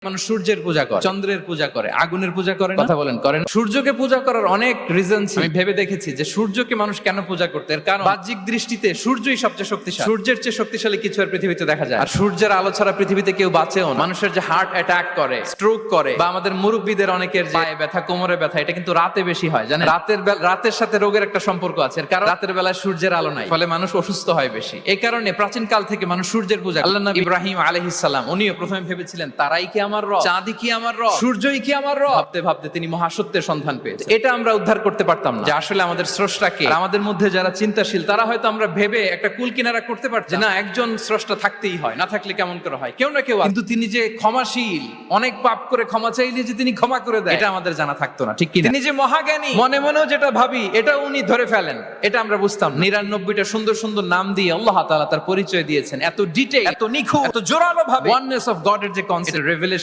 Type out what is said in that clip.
মানুষ সূর্যের পূজা করে, চন্দ্রের পূজা করে, আগুনের পূজা করে, কথা বলেন করেন? সূর্যকে পূজা করার অনেক রিজন আমি ভেবে দেখেছি যে সূর্যকে মানুষ কেন পূজা করতে, এর কারণ বাহ্যিক দৃষ্টিতে সূর্যই সবচেয়ে শক্তিশালী। সূর্যের চেয়ে শক্তিশালী কিছু আর পৃথিবীতে দেখা যায়? আর সূর্যের আলো ছাড়া পৃথিবীতে কেউ বাঁচেও না। মানুষের যে হার্ট অ্যাটাক করে, স্ট্রোক করে, বা আমাদের মুরব্বীদের অনেকের যে পায়ে ব্যথা, কোমরে ব্যথা, এটা কিন্তু রাতে বেশি হয়, জানেন? রাতের সাথে রোগের একটা সম্পর্ক আছে, এর কারণ রাতের বেলায় সূর্যের আলো নাই, ফলে মানুষ অসুস্থ হয় বেশি। এই কারণে প্রাচীন কাল থেকে মানুষ সূর্যের পূজা। আল্লাহ নবী ইব্রাহিম আলাইহিস সালাম, উনিও প্রথমে ভেবেছিলেন তারাই কি আমার রব, চাঁদই কি আমার রব, সূর্যই কি আমার রব। ভাবতে ভাবতে তিনি মহাসত্যের সন্ধান পেয়েছেন। এটা আমরা উদ্ধার করতে পারতাম না যে আসলে আমাদের স্রষ্টা কে। আমাদের মধ্যে যারা চিন্তাশীল তারা হয়তো আমরা ভেবে একটা কুল কিনারা করতে পারছি না, একজন স্রষ্টা থাকতেই হয়, না থাকলে কেমন করে হয়, কেউ না কেউ। কিন্তু তিনি যে ক্ষমাশীল, অনেক পাপ করে ক্ষমা চাইলে যে তিনি ক্ষমা করে দেয়, এটা আমাদের জানা থাকতো না, ঠিক কি? তিনি যে মহাজ্ঞানী, মনে মনেও যেটা ভাবি এটা উনি ধরে ফেলেন, এটা আমরা বুঝতাম। 99টা সুন্দর সুন্দর নাম দিয়ে আল্লাহ তাআলা তার পরিচয় দিয়েছেন, এত ডিটেইল, এত নিখুঁত, এত জোরালো ভাবে। ওয়াননেস অফ গড এর যে কনসেপ্ট, রেভেলেশন